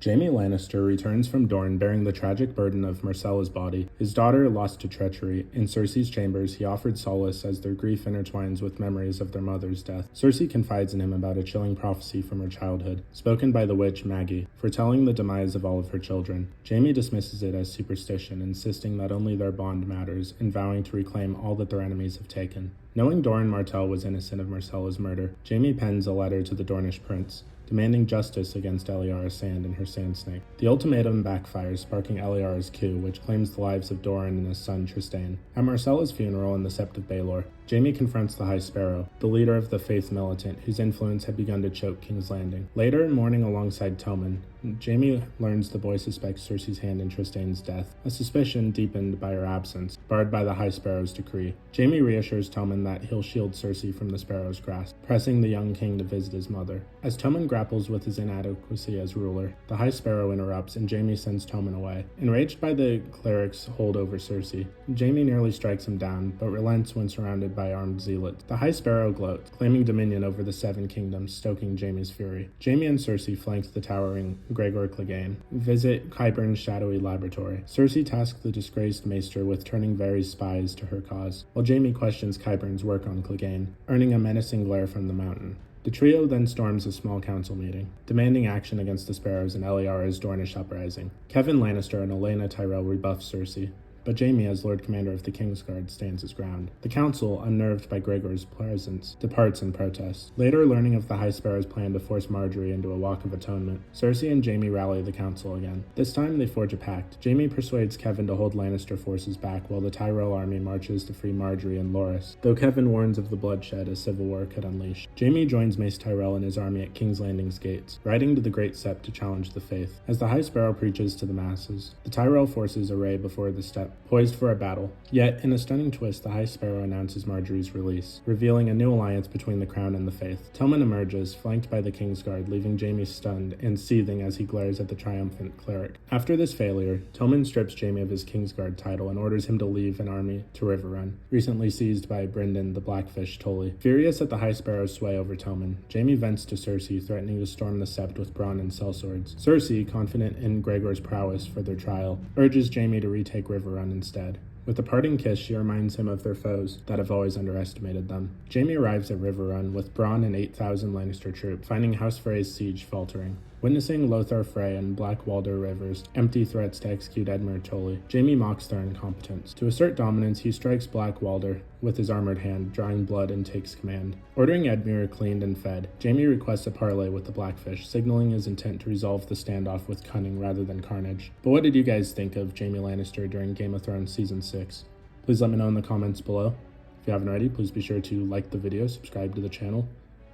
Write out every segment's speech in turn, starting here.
Jaime Lannister returns from Dorne bearing the tragic burden of Myrcella's body. His daughter lost to treachery. In Cersei's chambers, he offered solace as their grief intertwines with memories of their mother's death. Cersei confides in him about a chilling prophecy from her childhood, spoken by the witch Maggie, foretelling the demise of all of her children. Jaime dismisses it as superstition, insisting that only their bond matters, and vowing to reclaim all that their enemies have taken. Knowing Doran Martell was innocent of Myrcella's murder, Jaime pens a letter to the Dornish prince, demanding justice against Eliara Sand and her sand snake. The ultimatum backfires, sparking Eliara's coup, which claims the lives of Doran and his son Trystane. At Myrcella's funeral in the Sept of Baelor, Jaime confronts the High Sparrow, the leader of the Faith Militant, whose influence had begun to choke King's Landing. Later, mourning alongside Tommen, Jaime learns the boy suspects Cersei's hand in Trystane's death, a suspicion deepened by her absence, barred by the High Sparrow's decree. Jaime reassures Tommen that he'll shield Cersei from the Sparrow's grasp, pressing the young king to visit his mother. As Tommen grapples with his inadequacy as ruler, the High Sparrow interrupts and Jaime sends Tommen away. Enraged by the cleric's hold over Cersei, Jaime nearly strikes him down, but relents when surrounded by armed zealots. The High Sparrow gloats, claiming dominion over the Seven Kingdoms, stoking Jaime's fury. Jaime and Cersei flank the towering Gregor Clegane, visit Qyburn's shadowy laboratory. Cersei tasks the disgraced maester with turning Varys' spies to her cause, while Jaime questions Qyburn's work on Clegane, earning a menacing glare from the mountain. The trio then storms a small council meeting, demanding action against the Sparrows and Eliara's Dornish uprising. Kevan Lannister and Helaena Tyrell rebuff Cersei, but Jaime, as Lord Commander of the Kingsguard, stands his ground. The council, unnerved by Gregor's presence, departs in protest. Later, learning of the High Sparrow's plan to force Margaery into a Walk of Atonement, Cersei and Jaime rally the council again. This time, they forge a pact. Jaime persuades Kevan to hold Lannister forces back while the Tyrell army marches to free Margaery and Loras, though Kevan warns of the bloodshed a civil war could unleash. Jaime joins Mace Tyrell and his army at King's Landing's gates, riding to the Great Sept to challenge the faith. As the High Sparrow preaches to the masses, the Tyrell forces array before the steppe, poised for a battle. Yet, in a stunning twist, the High Sparrow announces Margaery's release, revealing a new alliance between the Crown and the Faith. Tommen emerges, flanked by the Kingsguard, leaving Jaime stunned and seething as he glares at the triumphant cleric. After this failure, Tommen strips Jaime of his Kingsguard title and orders him to leave an army to Riverrun, recently seized by Brynden the Blackfish Tully. Furious at the High Sparrow's sway over Tommen, Jaime vents to Cersei, threatening to storm the Sept with brawn and sellswords. Cersei, confident in Gregor's prowess for their trial, urges Jaime to retake Riverrun instead. With a parting kiss, she reminds him of their foes that have always underestimated them. Jaime arrives at Riverrun with Bronn and 8,000 Lannister troops, finding House Frey's siege faltering. Witnessing Lothar Frey and Black Walder River's empty threats to execute Edmure Tully, Jaime mocks their incompetence. To assert dominance, he strikes Black Walder with his armored hand, drawing blood, and takes command. Ordering Edmure cleaned and fed, Jaime requests a parley with the Blackfish, signaling his intent to resolve the standoff with cunning rather than carnage. But what did you guys think of Jaime Lannister during Game of Thrones Season 6? Please let me know in the comments below. If you haven't already, please be sure to like the video, subscribe to the channel,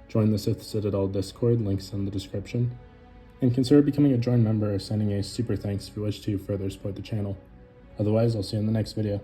join the Sith Citadel Discord, links in the description, and consider becoming a join member or sending a super thanks if you wish to further support the channel. Otherwise, I'll see you in the next video.